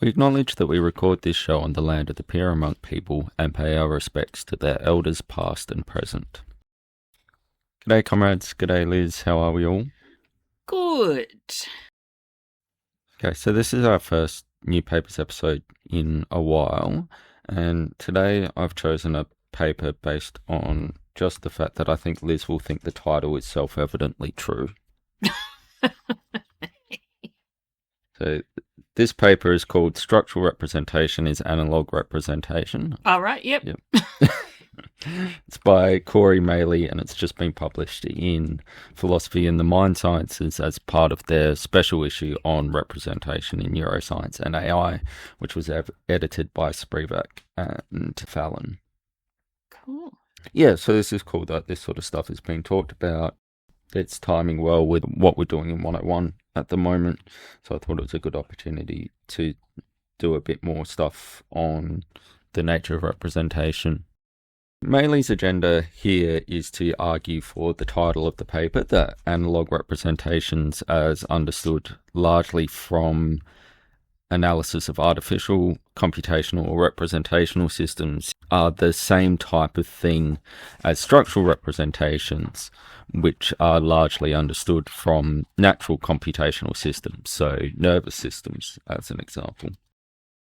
We acknowledge that we record this show on the land of the Piramonk people and pay our respects to their elders past and present. G'day comrades, g'day Liz, how are we all? Good. Okay, so this is our first New Papers episode in a while, and today I've chosen a paper based on just the fact that I think Liz will think the title is self-evidently true. So this paper is called Structural Representation is Analog Representation. All right, yep. It's by Corey Maley, and it's just been published in Philosophy and the Mind Sciences as part of their special issue on representation in neuroscience and AI, which was edited by Spivak and Fallon. Cool. Yeah, so this is cool that this sort of stuff is being talked about. It's timing well with what we're doing in 101 at the moment, so I thought it was a good opportunity to do a bit more stuff on the nature of representation. Maley's agenda here is to argue for the title of the paper, that analog representations as understood largely from analysis of artificial, computational or representational systems are the same type of thing as structural representations, which are largely understood from natural computational systems, so nervous systems as an example.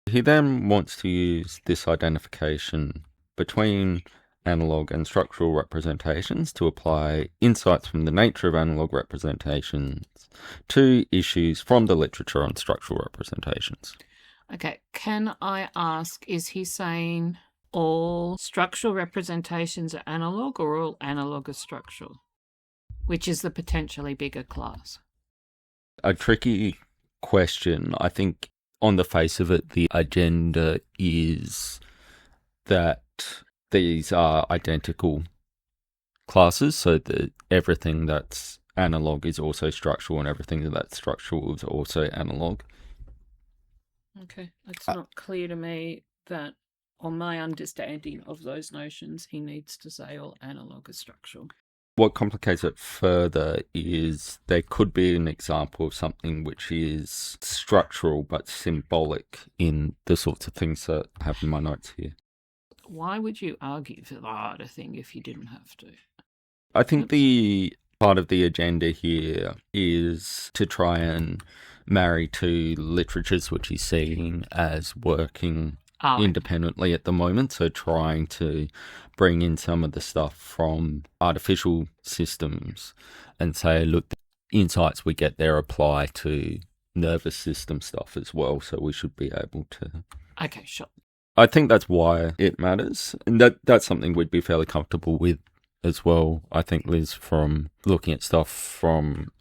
He then wants to use this identification between analog and structural representations to apply insights from the nature of analog representations to issues from the literature on structural representations. Okay, can I ask, is he saying all structural representations are analog or all analog are structural? Which is the potentially bigger class? A tricky question. I think on the face of it, the agenda is that these are identical classes, so that everything that's analog is also structural and everything that's structural is also analog. Okay, it's not clear to me that, on my understanding of those notions, he needs to say all analog is structural. What complicates it further is there could be an example of something which is structural but symbolic in the sorts of things that I have in my notes here. Why would you argue for the harder thing if you didn't have to? I think the part of the agenda here is to try and marry two literatures which he's seeing as working independently at the moment, so trying to bring in some of the stuff from artificial systems and say, look, the insights we get there apply to nervous system stuff as well, so we should be able to... Okay, sure. I think that's why it matters, and that's something we'd be fairly comfortable with as well. I think, Liz, from looking at stuff from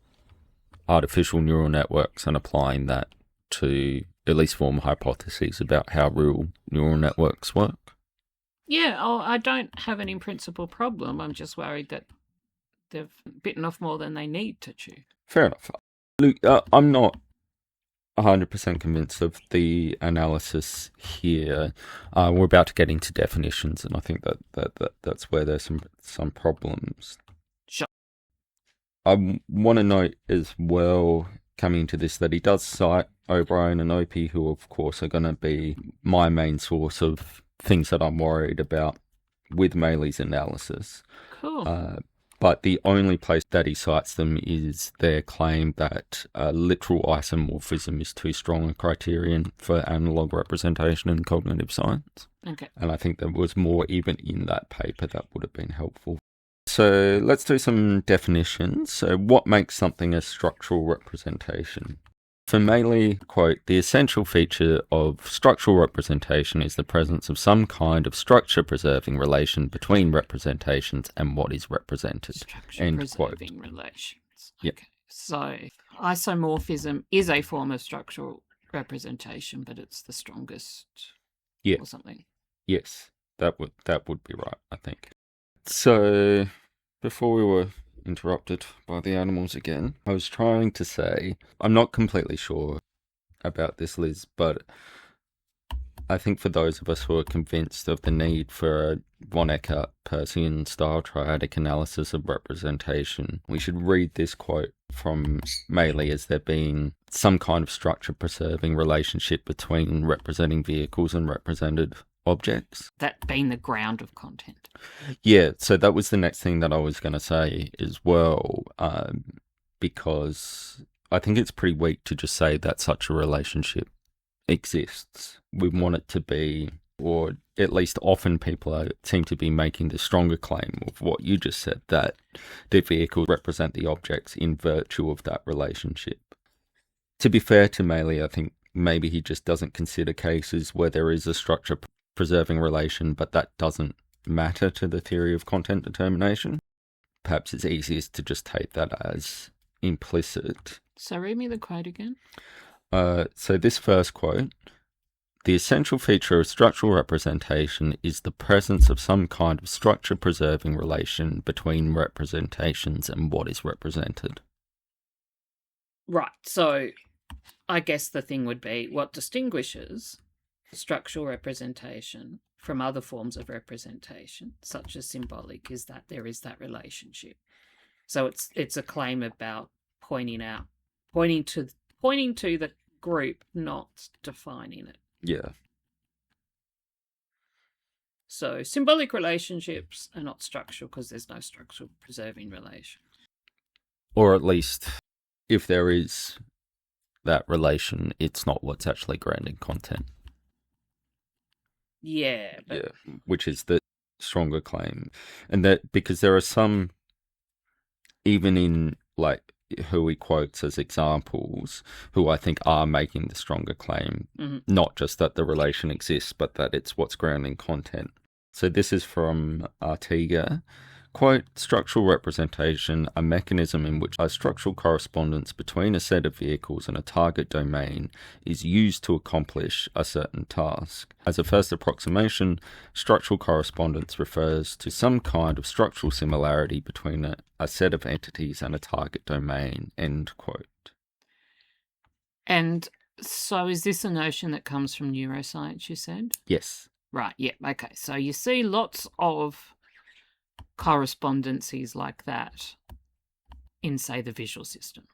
artificial neural networks and applying that to at least form hypotheses about how real neural networks work. Yeah, I don't have an in-principle problem. I'm just worried that they've bitten off more than they need to chew. Fair enough. Luke, I'm not 100% convinced of the analysis here. We're about to get into definitions, and I think that's where there's some problems. Sure. I want to note as well, coming into this, that he does cite O'Brien and Opie, who of course are going to be my main source of things that I'm worried about with Maley's analysis. Cool. But the only place that he cites them is their claim that literal isomorphism is too strong a criterion for analog representation in cognitive science. Okay. And I think there was more even in that paper that would have been helpful. So let's do some definitions. So what makes something a structural representation? For Maley, quote, the essential feature of structural representation is the presence of some kind of structure-preserving relation between representations and what is represented. Structure-preserving relations. Yep. Okay. So isomorphism is a form of structural representation, but it's the strongest or something. Yes, that would be right, I think. So before we were interrupted by the animals again, I was trying to say, I'm not completely sure about this, Liz, but I think for those of us who are convinced of the need for a von Eckart-Persian style triadic analysis of representation, we should read this quote from Maley as there being some kind of structure-preserving relationship between representing vehicles and represented objects. That being the ground of content. Yeah, so that was the next thing that I was going to say as well, because I think it's pretty weak to just say that such a relationship exists. We want it to be, or at least often people seem to be making the stronger claim of what you just said, that the vehicles represent the objects in virtue of that relationship. To be fair to Maley, I think maybe he just doesn't consider cases where there is a structure-preserving relation, but that doesn't matter to the theory of content determination. Perhaps it's easiest to just take that as implicit. So read me the quote again. So this first quote: "The essential feature of structural representation is the presence of some kind of structure-preserving relation between representations and what is represented." Right, so I guess the thing would be, what distinguishes structural representation from other forms of representation, such as symbolic, is that there is that relationship. So it's a claim about pointing to the group, not defining it. Yeah. So symbolic relationships are not structural because there's no structural preserving relation. Or at least, if there is that relation, it's not what's actually grounding content. Yeah. But... yeah, which is the stronger claim. And that because there are some, even in like who he quotes as examples, who I think are making the stronger claim, not just that the relation exists, but that it's what's grounding content. So this is from Artiga. Quote, "Structural representation, a mechanism in which a structural correspondence between a set of vehicles and a target domain is used to accomplish a certain task. As a first approximation, structural correspondence refers to some kind of structural similarity between a set of entities and a target domain." End quote. And so is this a notion that comes from neuroscience, you said? Yes. Right, yeah, okay. So you see lots of correspondences like that in, say, the visual system.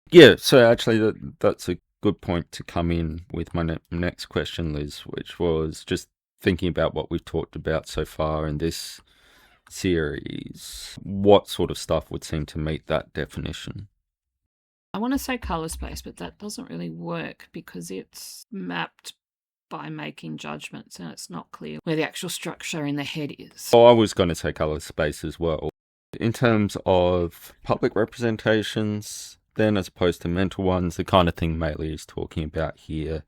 Yeah, so actually that's a good point to come in with my next question, Liz, which was just thinking about what we've talked about so far in this series. What sort of stuff would seem to meet that definition? I want to say colour space, but that doesn't really work because it's mapped by making judgments and it's not clear where the actual structure in the head is. Oh, I was going to say colour space as well. In terms of public representations, then, as opposed to mental ones, the kind of thing Maley is talking about here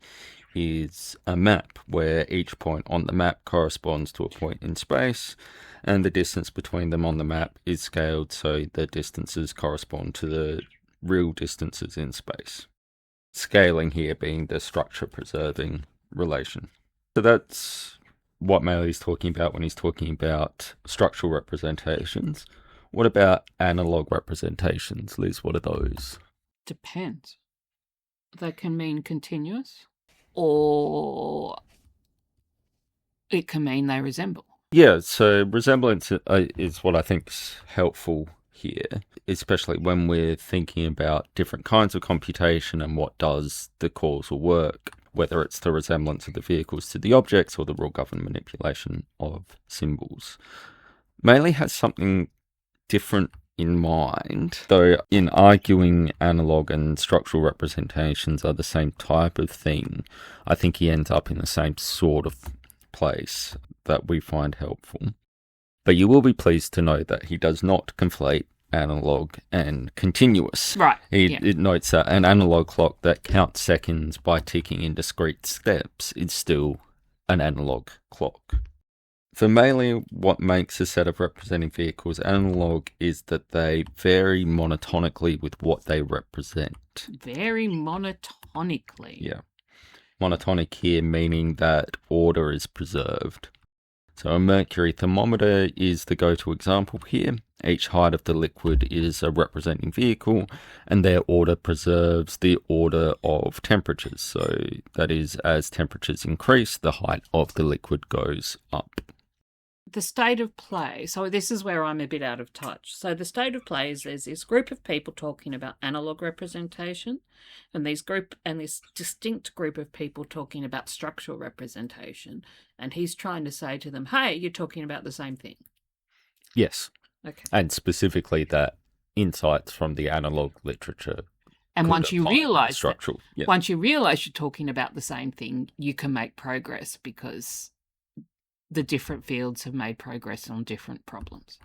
is a map where each point on the map corresponds to a point in space and the distance between them on the map is scaled so the distances correspond to the real distances in space. Scaling here being the structure preserving relation. So that's what Maley's talking about when he's talking about structural representations. What about analog representations, Liz? What are those? Depends. They can mean continuous or it can mean they resemble. Yeah, so resemblance is what I think's helpful here, especially when we're thinking about different kinds of computation and what does the causal work, whether it's the resemblance of the vehicles to the objects or the rule-governed manipulation of symbols. Maley has something different in mind, though in arguing analog and structural representations are the same type of thing, I think he ends up in the same sort of place that we find helpful. But you will be pleased to know that he does not conflate analog and continuous. Right. It notes that an analog clock that counts seconds by ticking in discrete steps is still an analog clock. For Maley, what makes a set of representing vehicles analog is that they vary monotonically with what they represent. Very monotonically. Yeah. Monotonic here meaning that order is preserved. So a mercury thermometer is the go-to example here. Each height of the liquid is a representing vehicle, and their order preserves the order of temperatures. So that is, as temperatures increase, the height of the liquid goes up. the state of play. So this is where I'm a bit out of touch. So the state of play is there's this group of people talking about analog representation, and this distinct group of people talking about structural representation. And he's trying to say to them, hey, you're talking about the same thing. Yes. Okay. And specifically that insights from the analog literature. And once you realise structural, once you realise you're talking about the same thing, you can make progress because the different fields have made progress on different problems.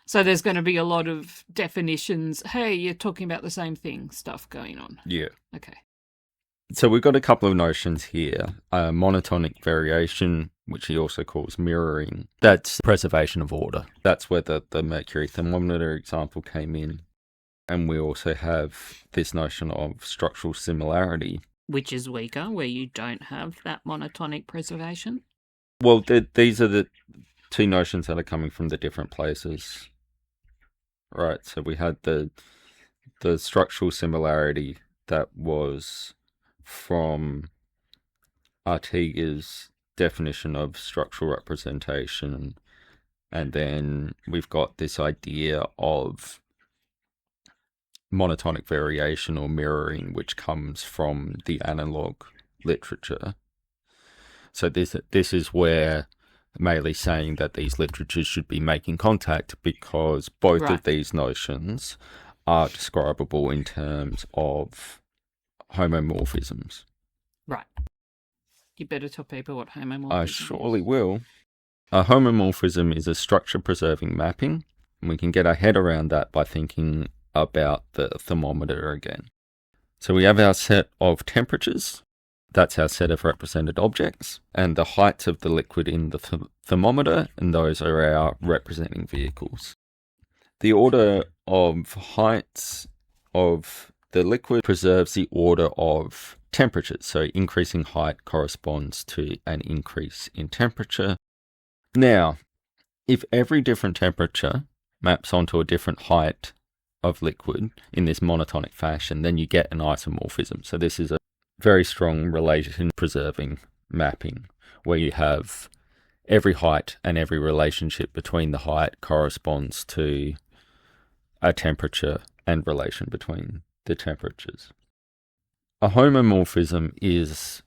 So there's going to be a lot of definitions. Hey, you're talking about the same thing stuff going on. Yeah. Okay. So we've got a couple of notions here. Monotonic variation, which he also calls mirroring. That's preservation of order. That's where the mercury thermometer example came in. And we also have this notion of structural similarity. Which is weaker, where you don't have that monotonic preservation? Well, these are the two notions that are coming from the different places. Right, so we had the structural similarity that was from Artiga's definition of structural representation. And then we've got this idea of monotonic variation or mirroring, which comes from the analog literature. So this is where Maley's saying that these literatures should be making contact because both of these notions are describable in terms of homomorphisms. Right. You better tell people what homomorphism I surely will. A homomorphism is a structure-preserving mapping, and we can get our head around that by thinking about the thermometer again. So we have our set of temperatures. That's our set of represented objects, and the heights of the liquid in the thermometer, and those are our representing vehicles. The order of heights of the liquid preserves the order of temperatures, so increasing height corresponds to an increase in temperature. Now, if every different temperature maps onto a different height of liquid in this monotonic fashion, then you get an isomorphism. So this is a very strong relation preserving mapping where you have every height and every relationship between the height corresponds to a temperature and relation between the temperatures. A homomorphism is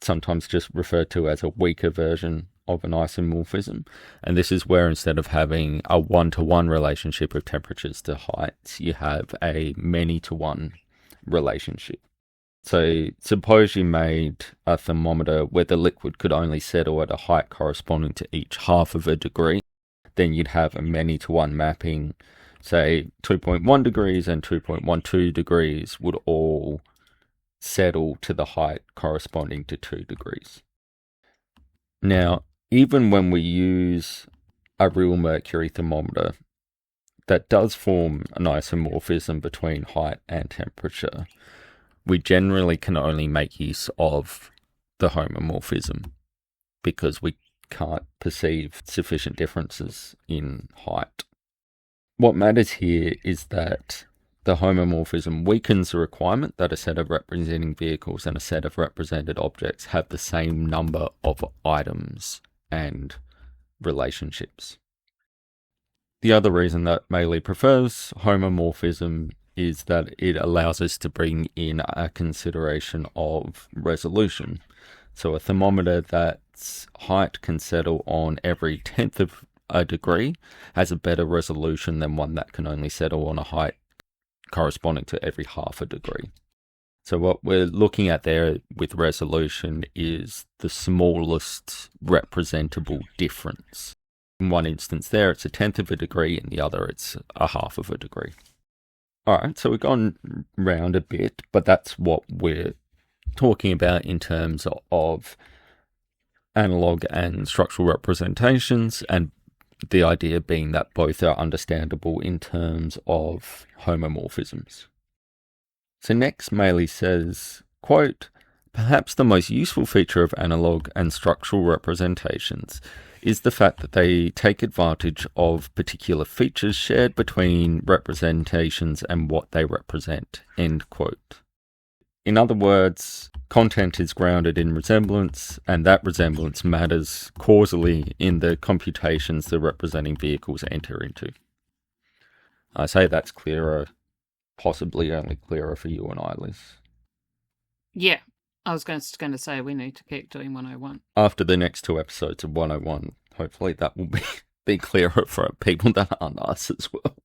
sometimes just referred to as a weaker version of an isomorphism, and this is where instead of having a one-to-one relationship of temperatures to heights, you have a many-to-one relationship. So suppose you made a thermometer where the liquid could only settle at a height corresponding to each half of a degree, then you'd have a many-to-one mapping. Say 2.1 degrees and 2.12 degrees would all settle to the height corresponding to 2 degrees. Now, even when we use a real mercury thermometer, that does form an isomorphism between height and temperature. We generally can only make use of the homomorphism because we can't perceive sufficient differences in height. What matters here is that the homomorphism weakens the requirement that a set of representing vehicles and a set of represented objects have the same number of items and relationships. The other reason that Maley prefers homomorphism is that it allows us to bring in a consideration of resolution. So a thermometer that's height can settle on every 10th of a degree has a better resolution than one that can only settle on a height corresponding to every half a degree. So what we're looking at there with resolution is the smallest representable difference. In one instance there, it's a 10th of a degree, in the other, it's a half of a degree. All right, so we've gone round a bit, but that's what we're talking about in terms of analog and structural representations, and the idea being that both are understandable in terms of homomorphisms. So next, Maley says, quote, "Perhaps the most useful feature of analog and structural representations is the fact that they take advantage of particular features shared between representations and what they represent," end quote. In other words, content is grounded in resemblance, and that resemblance matters causally in the computations the representing vehicles enter into. I say that's clearer, possibly only clearer for you and I, Liz. Yeah. I was going to say we need to keep doing 101. After the next 2 episodes of 101, hopefully that will be clearer for people that aren't us as well.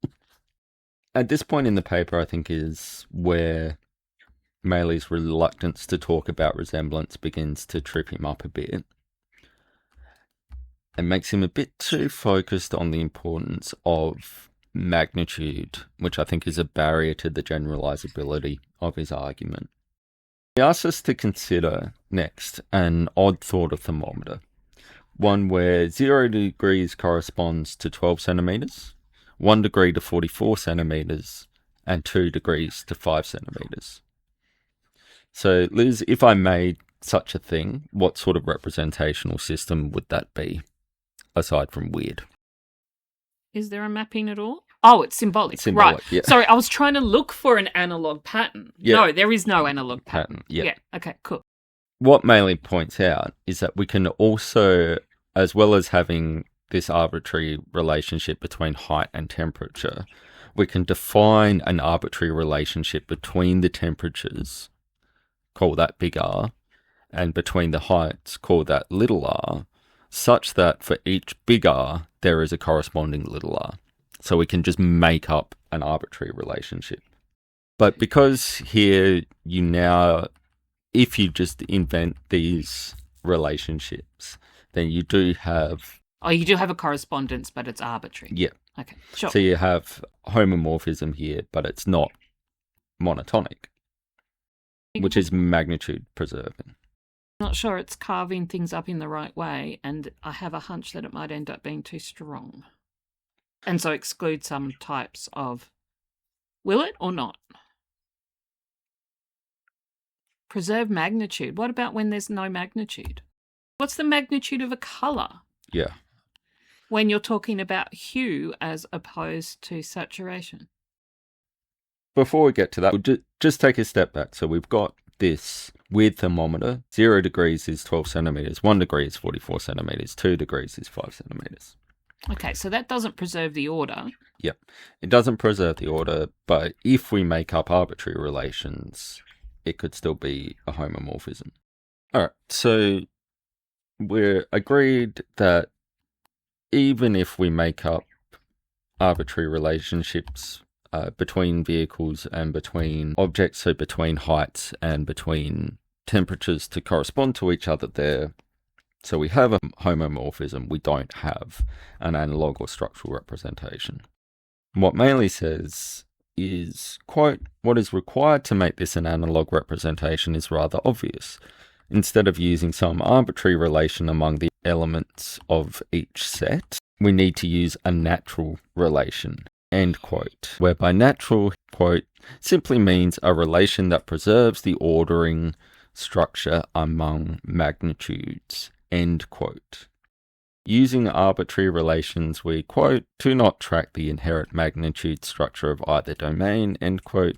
At this point in the paper, I think, is where Maley's reluctance to talk about resemblance begins to trip him up a bit. It makes him a bit too focused on the importance of magnitude, which I think is a barrier to the generalizability of his argument. He asks us to consider next an odd thought of thermometer, one where 0 degrees corresponds to 12 centimetres, 1 degree to 44 centimetres, and 2 degrees to 5 centimetres. So, Liz, if I made such a thing, what sort of representational system would that be, aside from weird? Is there a mapping at all? Oh, it's symbolic. Right. Yeah. Sorry, I was trying to look for an analogue pattern. Yeah. No, there is no analogue pattern. Yeah. Okay, cool. What Maley points out is that we can also, as well as having this arbitrary relationship between height and temperature, we can define an arbitrary relationship between the temperatures, call that big R, and between the heights, call that little r, such that for each big R, there is a corresponding little r. So we can just make up an arbitrary relationship. But because here you now, if you just invent these relationships, then you do have... Oh, you do have a correspondence, but it's arbitrary. Yeah. Okay, sure. So you have homomorphism here, but it's not monotonic, which is magnitude preserving. Not sure it's carving things up in the right way, and I have a hunch that it might end up being too strong. And so exclude some types of... Will it or not? Preserve magnitude. What about when there's no magnitude? What's the magnitude of a colour? Yeah. When you're talking about hue as opposed to saturation. Before we get to that, we'll just take a step back. So we've got this with thermometer. 0 degrees is 12 centimetres, 1 degree is 44 centimetres, 2 degrees is 5 centimetres. Okay, so that doesn't preserve the order. Yep. It doesn't preserve the order, but if we make up arbitrary relations, it could still be a homomorphism. All right, so we're agreed that even if we make up arbitrary relationships between vehicles and between objects, so between heights and between temperatures to correspond to each other there, so we have a homomorphism, we don't have an analog or structural representation. What Maley says is, quote, what is required to make this an analog representation is rather obvious. Instead of using some arbitrary relation among the elements of each set, we need to use a natural relation, end quote, whereby natural, quote, simply means a relation that preserves the ordering structure among magnitudes, end quote. Using arbitrary relations, we, quote, do not track the inherent magnitude structure of either domain, end quote,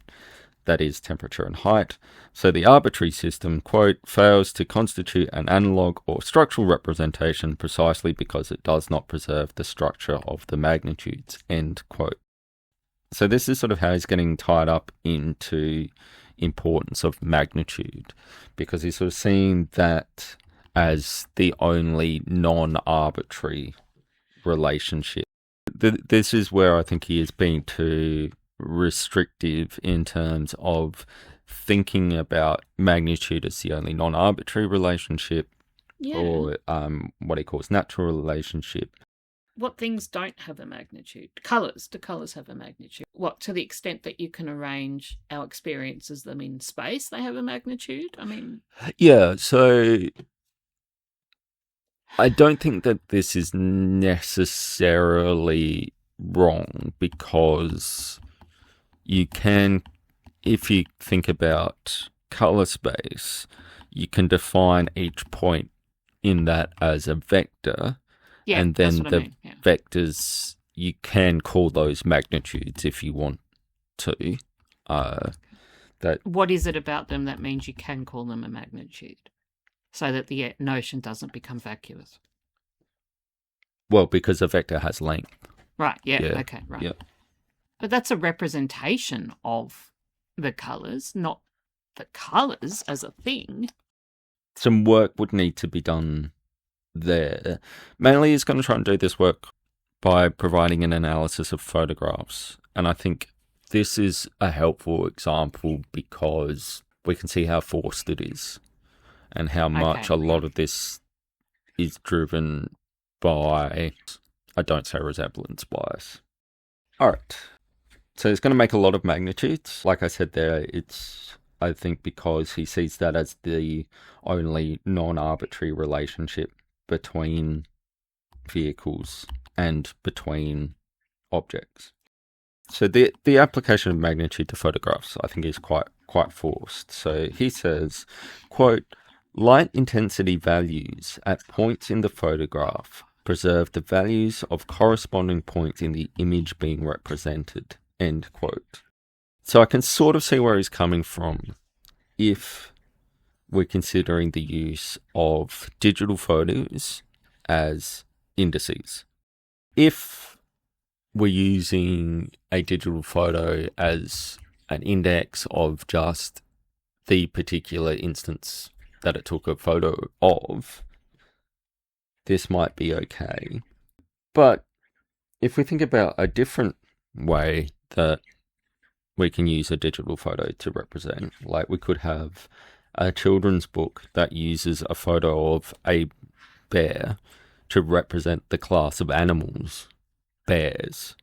that is temperature and height. So the arbitrary system, quote, fails to constitute an analog or structural representation precisely because it does not preserve the structure of the magnitudes, end quote. So this is sort of how he's getting tied up into importance of magnitude, because he's sort of seeing that as the only non-arbitrary relationship. This is where I think he is being too restrictive in terms of thinking about magnitude as the only non-arbitrary relationship, or what he calls natural relationship. What things don't have a magnitude? Colours. Do colours have a magnitude? What, to the extent that you can arrange our experiences them in space, they have a magnitude? I mean... Yeah, so I don't think that this is necessarily wrong, because you can, if you think about colour space, you can define each point in that as a vector. Yeah, and then the vectors, you can call those magnitudes if you want to. What is it about them that means you can call them a magnitude so that the notion doesn't become vacuous? Well, because a vector has length. Right, yeah. Okay, right. Yeah. But that's a representation of the colours, not the colours as a thing. Some work would need to be done there. Maley is going to try and do this work by providing an analysis of photographs. And I think this is a helpful example because we can see how forced it is and how much a lot of this is driven by, I don't say resemblance bias. All right. So it's going to make a lot of magnitudes. Like I said there, it's, I think, because he sees that as the only non-arbitrary relationship between vehicles and between objects. So the application of magnitude to photographs, I think, is quite forced. So he says, quote, light intensity values at points in the photograph preserve the values of corresponding points in the image being represented, end quote. So I can sort of see where he's coming from if we're considering the use of digital photos as indices. If we're using a digital photo as an index of just the particular instance that it took a photo of, this might be okay. But if we think about a different way that we can use a digital photo to represent, like we could have a children's book that uses a photo of a bear to represent the class of animals, bears,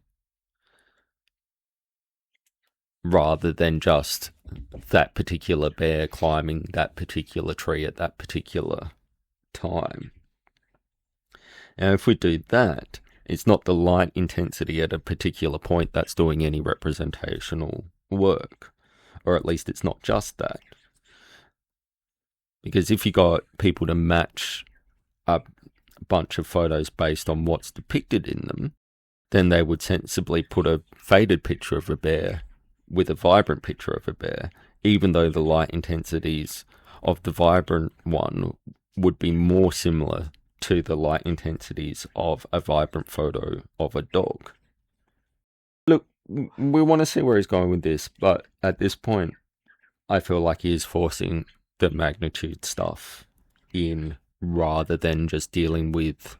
rather than just that particular bear climbing that particular tree at that particular time. Now, if we do that, it's not the light intensity at a particular point that's doing any representational work, or at least it's not just that. Because if you got people to match a bunch of photos based on what's depicted in them, then they would sensibly put a faded picture of a bear with a vibrant picture of a bear, even though the light intensities of the vibrant one would be more similar to the light intensities of a vibrant photo of a dog. Look, we want to see where he's going with this, but at this point, I feel like he is forcing the magnitude stuff in rather than just dealing with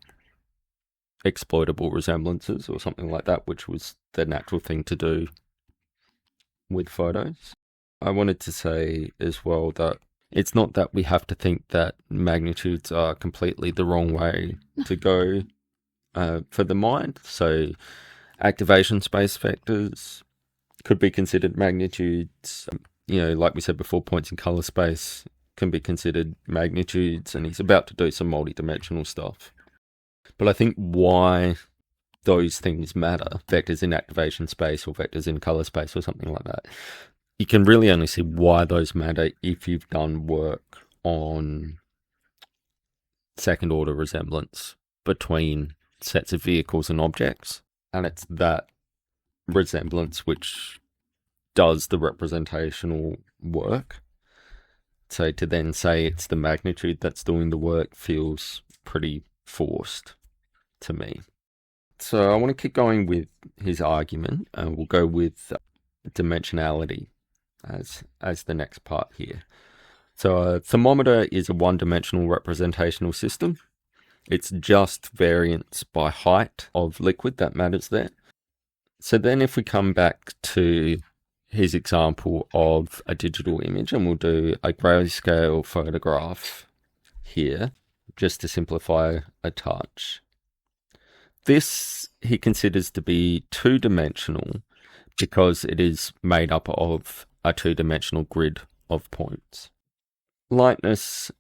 exploitable resemblances or something like that, which was the natural thing to do with photos. I wanted to say as well that it's not that we have to think that magnitudes are completely the wrong way to go for the mind. So activation space vectors could be considered magnitudes. Like we said before, points in color space can be considered magnitudes, and he's about to do some multi-dimensional stuff. But I think why those things matter, vectors in activation space or vectors in color space or something like that, you can really only see why those matter if you've done work on second order resemblance between sets of vehicles and objects. And it's that resemblance which does the representational work. So to then say it's the magnitude that's doing the work feels pretty forced to me. So I want to keep going with his argument, and we'll go with dimensionality as the next part here. So a thermometer is a one-dimensional representational system. It's just variance by height of liquid that matters there. So then if we come back to his example of a digital image, and we'll do a grayscale photograph here, just to simplify a touch. This he considers to be two-dimensional because it is made up of a two-dimensional grid of points. Lightness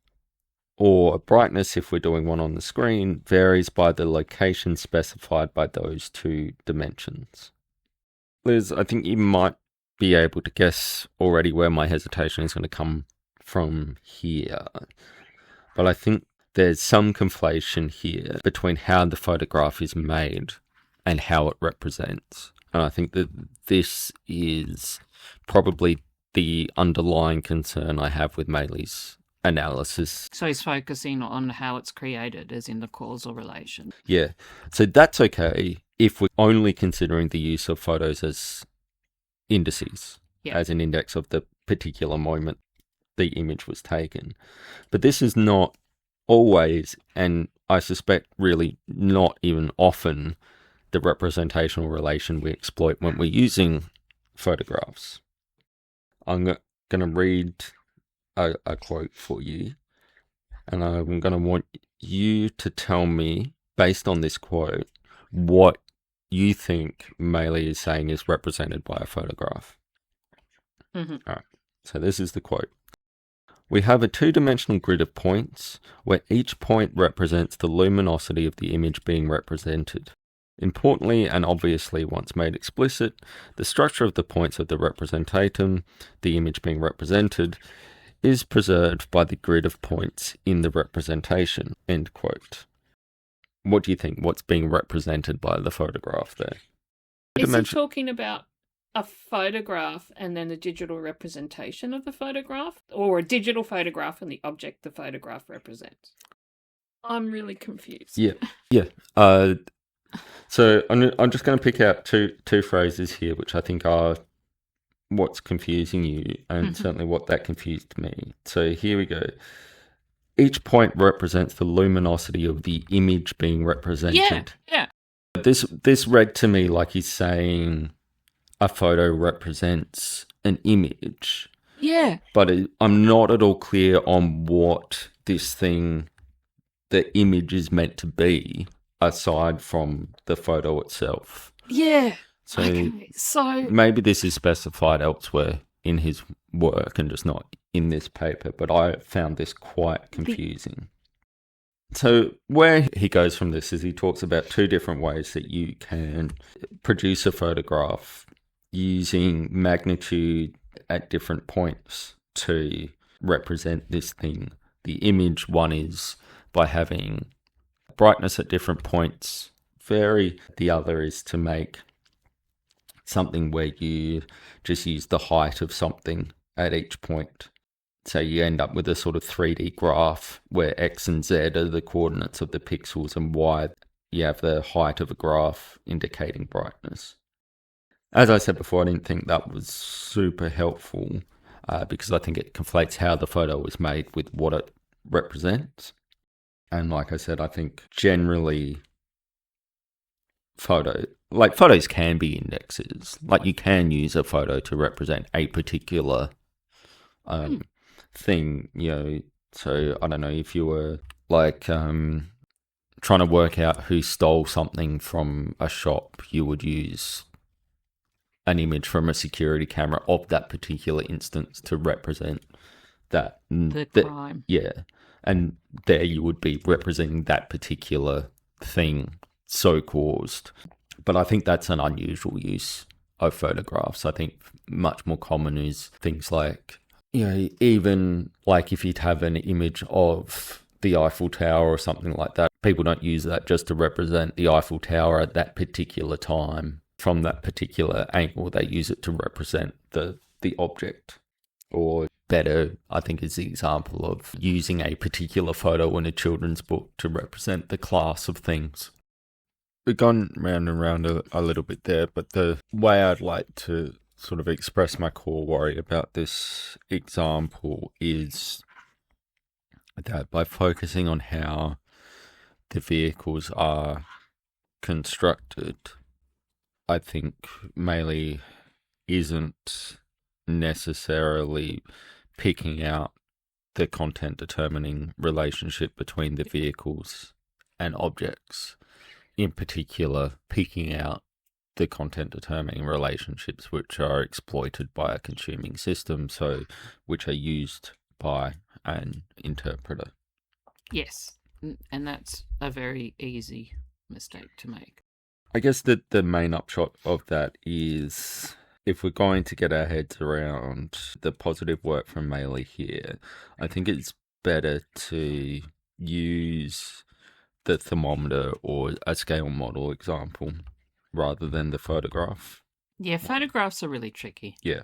or brightness, if we're doing one on the screen, varies by the location specified by those two dimensions. Liz, I think you might be able to guess already where my hesitation is going to come from here. But I think there's some conflation here between how the photograph is made and how it represents. And I think that this is probably the underlying concern I have with Maley's analysis. So he's focusing on how it's created, as in the causal relation. Yeah. So that's okay if we're only considering the use of photos as indices, as an index of the particular moment the image was taken. But this is not always, and I suspect really not even often, the representational relation we exploit when we're using photographs. I'm going to read a quote for you, and I'm going to want you to tell me, based on this quote, what you think Maley is saying is represented by a photograph. Mm-hmm. All right. So this is the quote. We have a two-dimensional grid of points where each point represents the luminosity of the image being represented. Importantly and obviously, once made explicit, the structure of the points of the representatum, the image being represented, is preserved by the grid of points in the representation. End quote. What do you think? What's being represented by the photograph there? Is he talking about a photograph and then a digital representation of the photograph, or a digital photograph and the object the photograph represents? I'm really confused. Yeah. So I'm just going to pick out two phrases here, which I think are what's confusing you, and certainly what that confused me. So here we go. Each point represents the luminosity of the image being represented. Yeah. This read to me like he's saying a photo represents an image. Yeah. But I'm not at all clear on what this thing, the image, is meant to be, aside from the photo itself. Yeah. So, okay. So maybe this is specified elsewhere in his work and just not in this paper, but I found this quite confusing. So where he goes from this is he talks about two different ways that you can produce a photograph using magnitude at different points to represent this thing. The image one is by having brightness at different points vary. The other is to make something where you just use the height of something at each point. So you end up with a sort of 3D graph where X and Z are the coordinates of the pixels and Y, you have the height of a graph indicating brightness. As I said before, I didn't think that was super helpful because I think it conflates how the photo was made with what it represents. And like I said, I think generally photos can be indexes. Like you can use a photo to represent a particular thing, So I don't know, if you were like trying to work out who stole something from a shop, you would use an image from a security camera of that particular instance to represent that. The crime. Yeah. And there you would be representing that particular thing so caused. But I think that's an unusual use of photographs. I think much more common is things like, even like if you'd have an image of the Eiffel Tower or something like that, people don't use that just to represent the Eiffel Tower at that particular time from that particular angle. They use it to represent the object. Or better, I think, is the example of using a particular photo in a children's book to represent the class of things. We've gone round and round a little bit there, but the way I'd like to sort of express my core worry about this example is that by focusing on how the vehicles are constructed, I think Maley isn't necessarily picking out the content determining relationship between the vehicles and objects. In particular, picking out the content determining relationships which are exploited by a consuming system, so which are used by an interpreter. Yes, and that's a very easy mistake to make. I guess that the main upshot of that is, if we're going to get our heads around the positive work from Maley here, I think it's better to use the thermometer or a scale model example rather than the photograph. Yeah, photographs are really tricky. Yeah.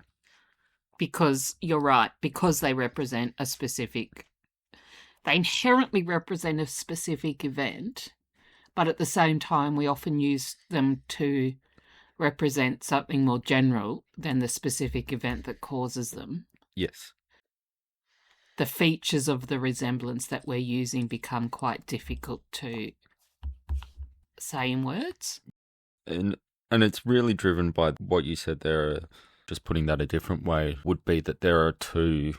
because you're right, because they inherently represent a specific event, but at the same time we often use them to represent something more general than the specific event that causes them. Yes. The features of the resemblance that we're using become quite difficult to say in words. And it's really driven by what you said there. Just putting that a different way would be that there are two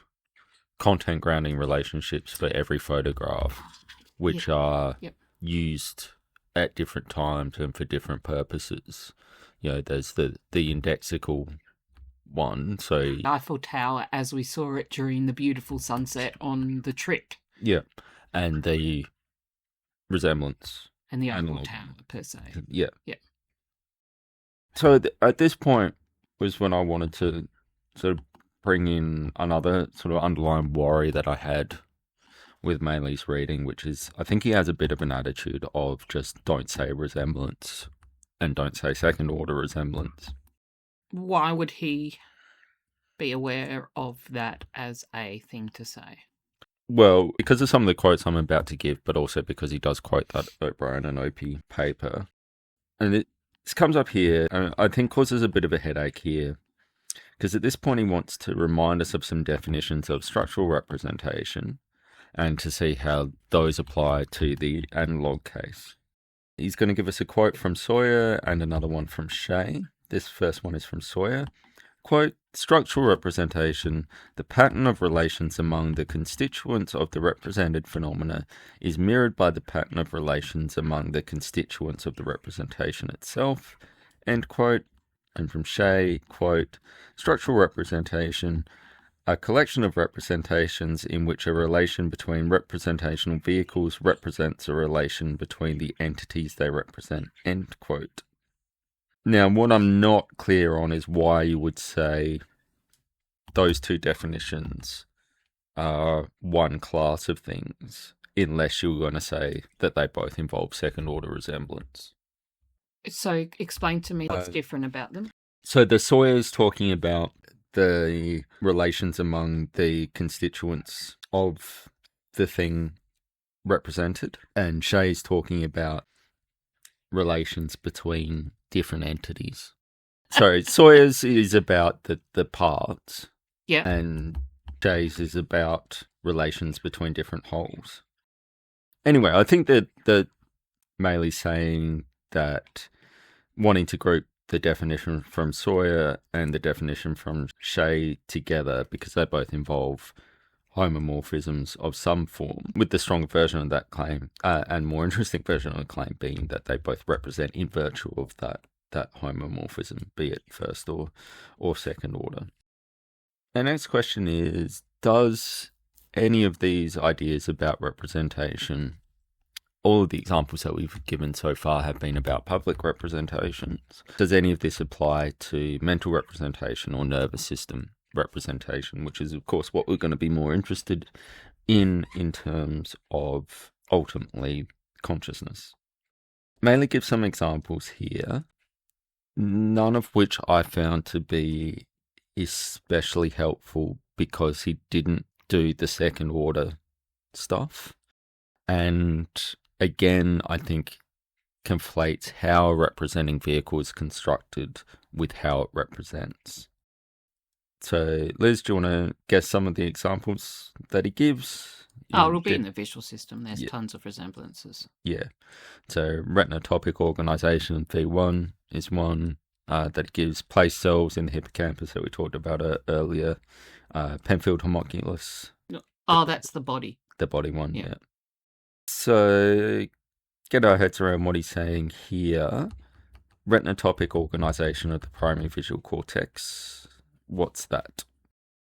content grounding relationships for every photograph, which are used at different times and for different purposes. There's the indexical one, so Eiffel Tower as we saw it during the beautiful sunset on the trip. Yeah, and the resemblance. And the Eiffel Tower, per se. Yeah. Yeah. So at this point was when I wanted to sort of bring in another sort of underlying worry that I had with Maley's reading, which is I think he has a bit of an attitude of just don't say resemblance and don't say second order resemblance. Why would he be aware of that as a thing to say? Well, because of some of the quotes I'm about to give, but also because he does quote that O'Brien and Opie paper. And this comes up here, and I think causes a bit of a headache here, because at this point he wants to remind us of some definitions of structural representation and to see how those apply to the analog case. He's going to give us a quote from Sawyer and another one from Schier. This first one is from Sawyer. Quote, structural representation, the pattern of relations among the constituents of the represented phenomena is mirrored by the pattern of relations among the constituents of the representation itself, end quote. And from Schier, quote, structural representation, a collection of representations in which a relation between representational vehicles represents a relation between the entities they represent, end quote. Now, what I'm not clear on is why you would say those two definitions are one class of things, unless you're going to say that they both involve second-order resemblance. So explain to me what's different about them. So the Sawyer's talking about the relations among the constituents of the thing represented, and Shay's talking about relations between different entities. So Sawyer's is about the parts, yeah, and Shay's is about relations between different wholes. Anyway, I think that Maley's saying that wanting to group the definition from Sawyer and the definition from Schier together because they both involve homomorphisms of some form, with the stronger version of that claim and more interesting version of the claim being that they both represent in virtue of that homomorphism, be it first or second order. The next question is, does any of these ideas about representation, all of the examples that we've given so far have been about public representations, does any of this apply to mental representation or nervous system representation, which is, of course, what we're going to be more interested in terms of, ultimately, consciousness? Maley gives some examples here, none of which I found to be especially helpful because he didn't do the second order stuff. And again, I think conflates how a representing vehicle is constructed with how it represents. So, Liz, do you want to guess some of the examples that he gives? It'll be in the visual system. There's tons of resemblances. Yeah. So, retinotopic organisation, V1, is one that gives place cells in the hippocampus that we talked about earlier. Penfield homunculus. Oh, that's the body. The body one, yeah. So, get our heads around what he's saying here. Retinotopic organisation of the primary visual cortex. What's that?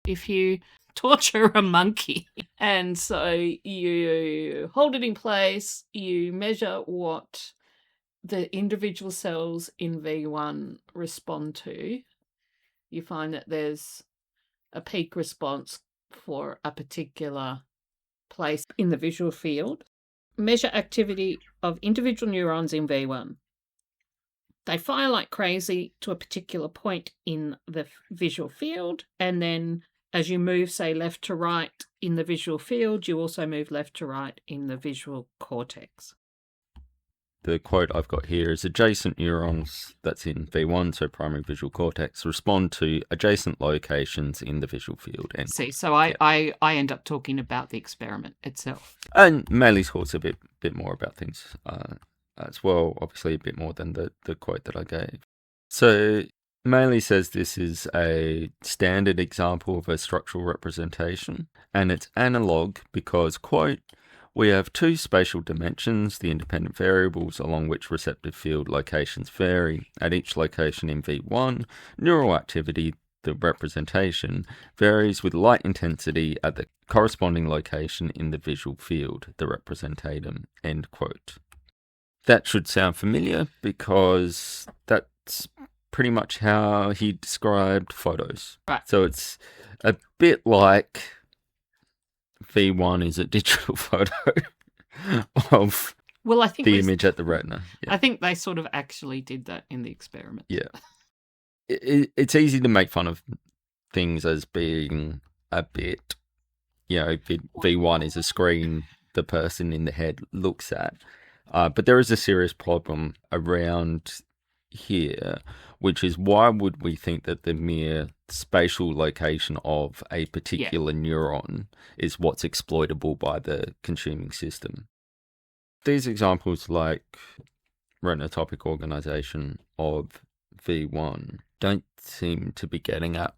If you torture a monkey and so you hold it in place, you measure what the individual cells in V1 respond to, you find that there's a peak response for a particular place in the visual field. Measure activity of individual neurons in V1. They fire like crazy to a particular point in the visual field, and then as you move, say, left to right in the visual field, you also move left to right in the visual cortex. The quote I've got here is adjacent neurons, that's in V1, so primary visual cortex, respond to adjacent locations in the visual field. And see, so I end up talking about the experiment itself. And Maley talks a bit more about things as well, obviously a bit more than the quote that I gave. So Maley says this is a standard example of a structural representation, and it's analog because, quote, we have two spatial dimensions, the independent variables along which receptive field locations vary. At each location in V1, neural activity, the representation, varies with light intensity at the corresponding location in the visual field, the representatum, end quote. That should sound familiar because that's pretty much how he described photos. Right. So it's a bit like V1 is a digital photo of the image at the retina. Yeah. I think they sort of actually did that in the experiment. Yeah. It's easy to make fun of things as being a bit, V1 is a screen the person in the head looks at. But there is a serious problem around here, which is why would we think that the mere spatial location of a particular neuron is what's exploitable by the consuming system? These examples, like retinotopic organization of V1, don't seem to be getting at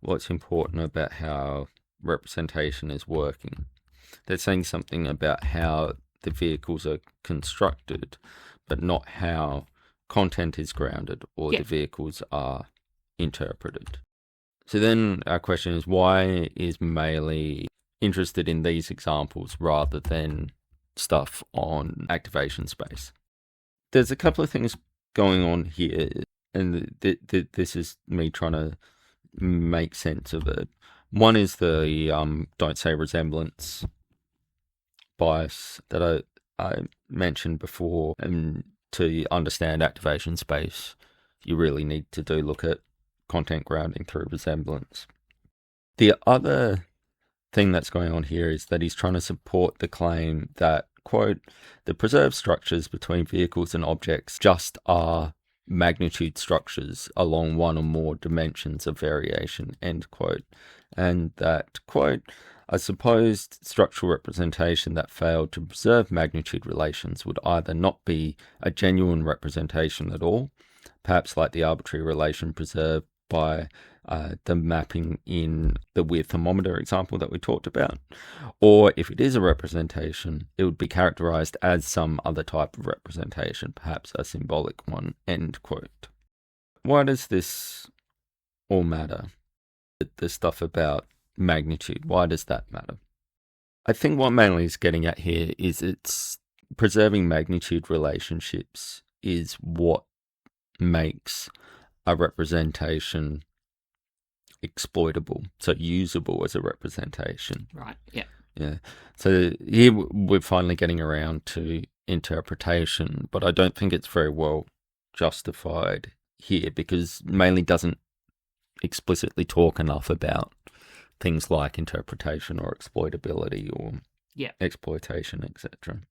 what's important about how representation is working. They're saying something about how the vehicles are constructed, but not how content is grounded or the vehicles are interpreted. So then our question is, why is Maley interested in these examples rather than stuff on activation space? There's a couple of things going on here, and this is me trying to make sense of it. One is the don't say resemblance bias that I mentioned before, and to understand activation space, you really need to look at content grounding through resemblance. The other thing that's going on here is that he's trying to support the claim that, quote, the preserved structures between vehicles and objects just are magnitude structures along one or more dimensions of variation, end quote. And that, quote, a supposed structural representation that failed to preserve magnitude relations would either not be a genuine representation at all, perhaps like the arbitrary relation preserved by the mapping in the weir thermometer example that we talked about, or if it is a representation, it would be characterized as some other type of representation, perhaps a symbolic one, end quote. Why does this all matter? The stuff about magnitude, why does that matter? I think what Maley is getting at here is it's preserving magnitude relationships is what makes a representation exploitable, so usable as a representation. Right, yeah. Yeah. So here we're finally getting around to interpretation, but I don't think it's very well justified here because Maley doesn't explicitly talk enough about things like interpretation or exploitability or exploitation, etc.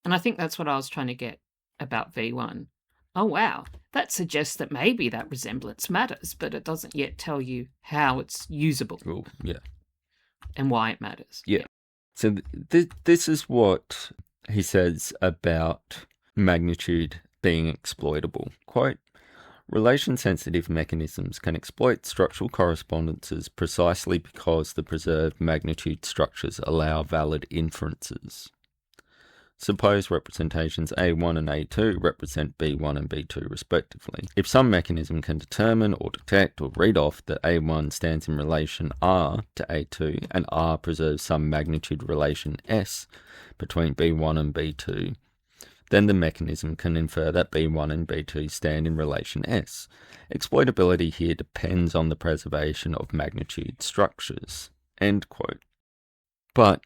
And I think that's what I was trying to get about V1. Oh, wow. That suggests that maybe that resemblance matters, but it doesn't yet tell you how it's usable. Well, yeah. And why it matters. Yeah. So this is what he says about magnitude being exploitable. Quote, relation-sensitive mechanisms can exploit structural correspondences precisely because the preserved magnitude structures allow valid inferences. Suppose representations A1 and A2 represent B1 and B2 respectively. If some mechanism can determine or detect or read off that A1 stands in relation R to A2 and R preserves some magnitude relation S between B1 and B2, then the mechanism can infer that B1 and B2 stand in relation S. Exploitability here depends on the preservation of magnitude structures. End quote. But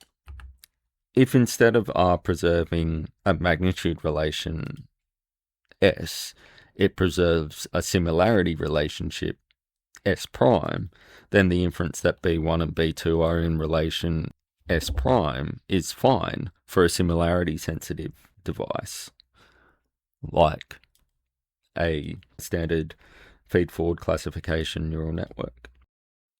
if instead of R preserving a magnitude relation S, it preserves a similarity relationship S prime, then the inference that B1 and B2 are in relation S prime is fine for a similarity sensitive device, like a standard feed-forward classification neural network.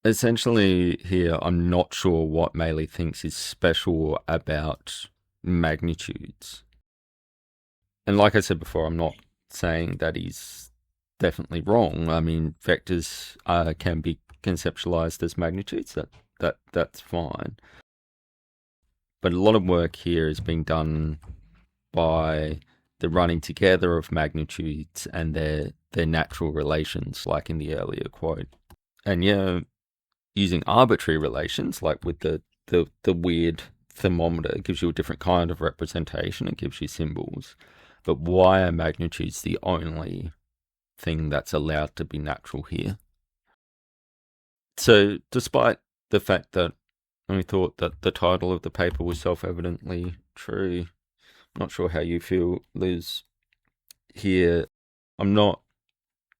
Essentially here, I'm not sure what Maley thinks is special about magnitudes. And like I said before, I'm not saying that he's definitely wrong. I mean, vectors can be conceptualized as magnitudes. That's fine. But a lot of work here is being done by the running together of magnitudes and their natural relations, like in the earlier quote. And yeah, using arbitrary relations, like with the weird thermometer, it gives you a different kind of representation. It gives you symbols. But why are magnitudes the only thing that's allowed to be natural here? So despite the fact that we thought that the title of the paper was self-evidently true, I'm not sure how you feel, Liz, here. I'm not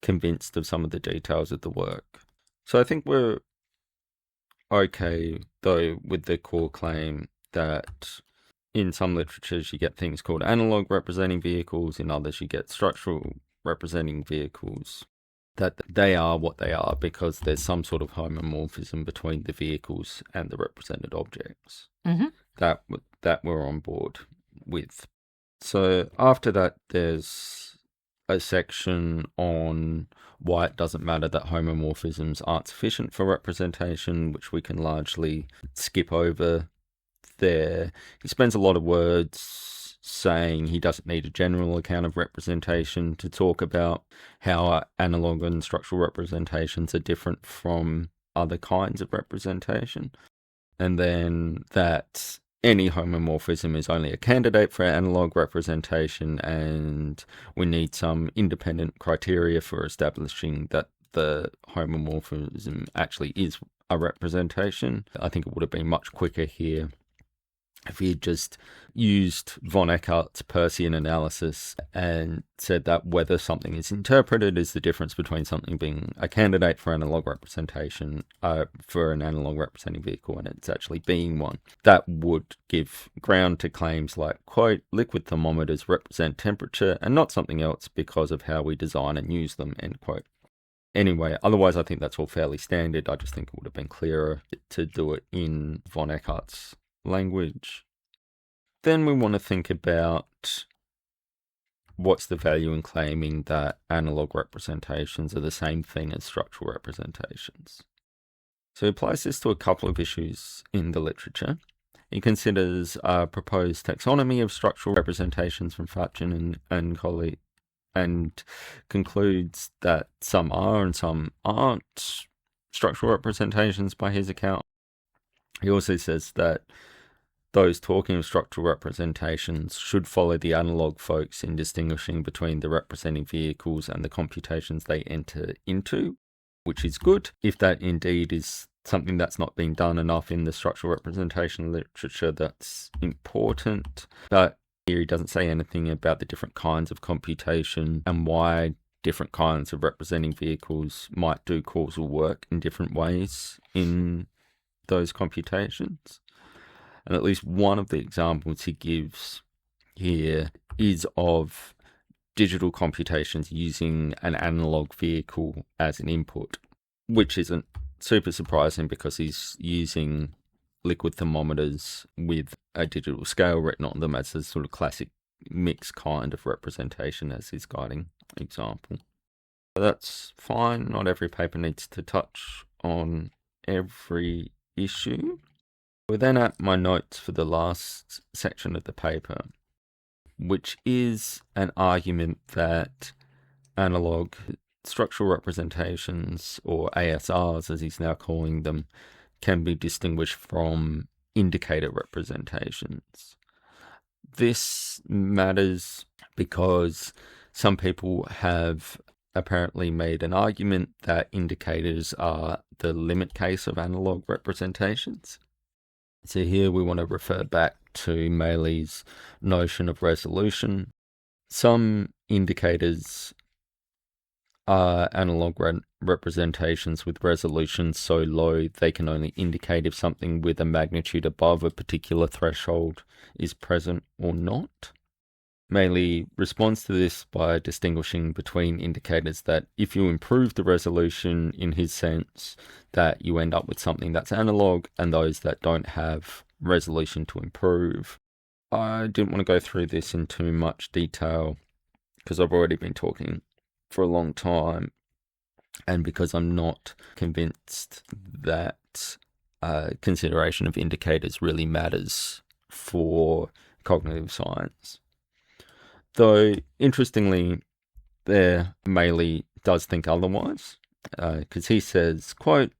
convinced of some of the details of the work. So I think we're okay, though, with the core claim that in some literatures you get things called analog representing vehicles, in others you get structural representing vehicles, that they are what they are because there's some sort of homomorphism between the vehicles and the represented objects. Mm-hmm. That we're on board with. So after that, there's a section on why it doesn't matter that homomorphisms aren't sufficient for representation, which we can largely skip over there. He spends a lot of words saying he doesn't need a general account of representation to talk about how analog and structural representations are different from other kinds of representation, and then that any homomorphism is only a candidate for analog representation, and we need some independent criteria for establishing that the homomorphism actually is a representation. I think it would have been much quicker here if he had just used von Eckart's Persian analysis and said that whether something is interpreted is the difference between something being a candidate for analog representation, for an analog representing vehicle, and it's actually being one. That would give ground to claims like, quote, liquid thermometers represent temperature and not something else because of how we design and use them, end quote. Anyway, otherwise I think that's all fairly standard. I just think it would have been clearer to do it in von Eckart's language. Then we want to think about what's the value in claiming that analog representations are the same thing as structural representations. So he applies this to a couple of issues in the literature. He considers a proposed taxonomy of structural representations from Fatchen and colleagues, and concludes that some are and some aren't structural representations by his account. He also says that those talking of structural representations should follow the analog folks in distinguishing between the representing vehicles and the computations they enter into, which is good, if that indeed is something that's not being done enough in the structural representation literature. That's important. But here he doesn't say anything about the different kinds of computation and why different kinds of representing vehicles might do causal work in different ways in those computations. And at least one of the examples he gives here is of digital computations using an analog vehicle as an input, which isn't super surprising because he's using liquid thermometers with a digital scale written on them as a sort of classic mixed kind of representation as his guiding example. That's fine. Not every paper needs to touch on every issue. We're then at my notes for the last section of the paper, which is an argument that analog structural representations, or ASRs as he's now calling them, can be distinguished from indicator representations. This matters because some people have apparently made an argument that indicators are the limit case of analog representations. So here we want to refer back to Maley's notion of resolution. Some indicators are analog representations with resolution so low they can only indicate if something with a magnitude above a particular threshold is present or not. Maley responds to this by distinguishing between indicators that if you improve the resolution, in his sense, that you end up with something that's analog, and those that don't have resolution to improve. I didn't want to go through this in too much detail because I've already been talking for a long time, and because I'm not convinced that consideration of indicators really matters for cognitive science. Though, interestingly, Maley does think otherwise, because he says, quote,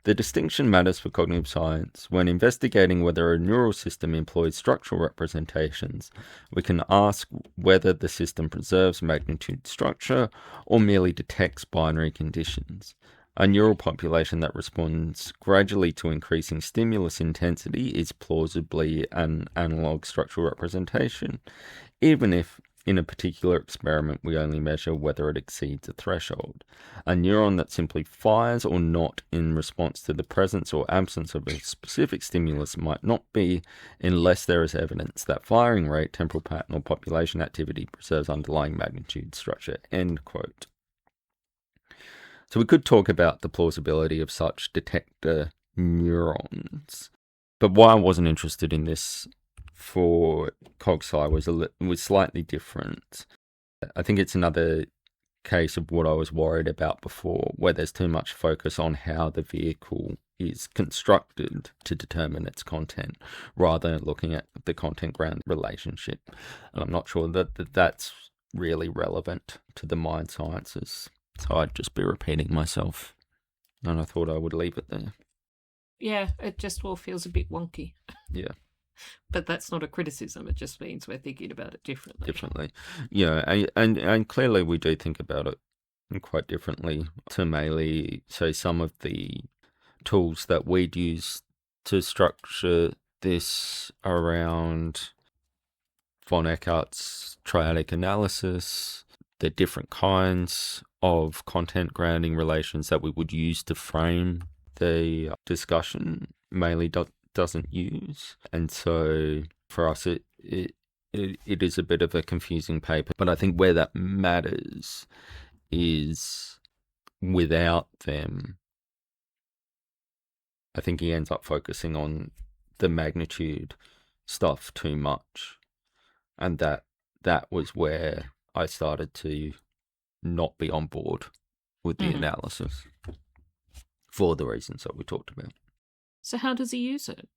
"The distinction matters for cognitive science. When investigating whether a neural system employs structural representations, we can ask whether the system preserves magnitude structure or merely detects binary conditions. A neural population that responds gradually to increasing stimulus intensity is plausibly an analog structural representation, even if in a particular experiment we only measure whether it exceeds a threshold. A neuron that simply fires or not in response to the presence or absence of a specific stimulus might not be, unless there is evidence that firing rate, temporal pattern, or population activity preserves underlying magnitude structure." End quote. So we could talk about the plausibility of such detector neurons, but why I wasn't interested in this for CogSci was slightly different. I think it's another case of what I was worried about before, where there's too much focus on how the vehicle is constructed to determine its content, rather than looking at the content-ground relationship. And I'm not sure that that's really relevant to the mind sciences. So I'd just be repeating myself, and I thought I would leave it there. Yeah, it just all feels a bit wonky. Yeah. But that's not a criticism. It just means we're thinking about it differently. Yeah, and clearly we do think about it quite differently to Maley. So some of the tools that we'd use to structure this around von Eckart's triadic analysis, the different kinds of content grounding relations that we would use to frame the discussion, Maley doesn't use. And so for us it is a bit of a confusing paper, but I think where that matters is without them, I think he ends up focusing on the magnitude stuff too much, and that was where I started to not be on board with the analysis for the reasons that we talked about. So how does he use it?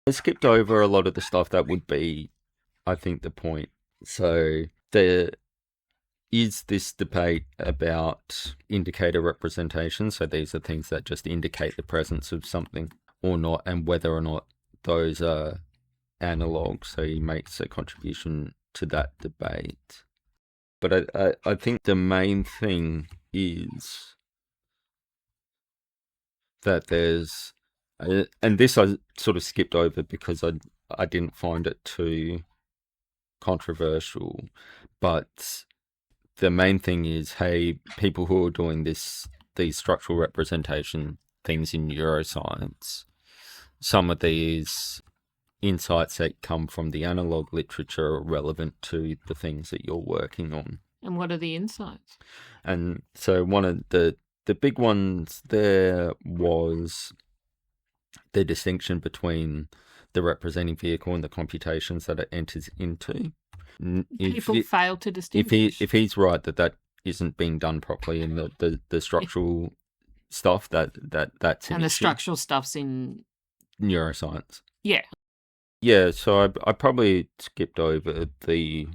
I skipped over a lot of the stuff that would be, I think, the point. So there is this debate about indicator representation. So these are things that just indicate the presence of something or not, and whether or not those are analog. So he makes a contribution to that debate. But I think the main thing is that there's, and this I sort of skipped over because I didn't find it too controversial, but the main thing is, hey, people who are doing these structural representation things in neuroscience, some of these insights that come from the analog literature are relevant to the things that you're working on. And what are the insights? And so one of the big ones there was the distinction between the representing vehicle and the computations that it enters into. People fail to distinguish. If he's right that isn't being done properly in the structural stuff, that's an and the issue. structural stuff's in neuroscience. Yeah. Yeah, so I probably skipped over the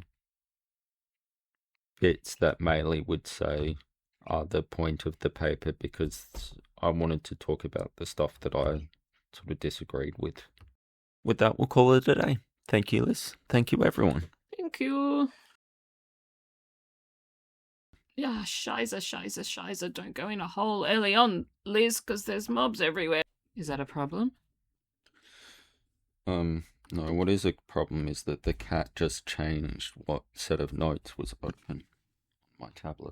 bits that Maley would say are the point of the paper, because I wanted to talk about the stuff that I sort of disagreed with. With that, we'll call it a day. Thank you, Liz. Thank you, everyone. Thank you. Yeah, shizer. Don't go in a hole early on, Liz, because there's mobs everywhere. Is that a problem? No, what is a problem is that the cat just changed what set of notes was open on my tablet.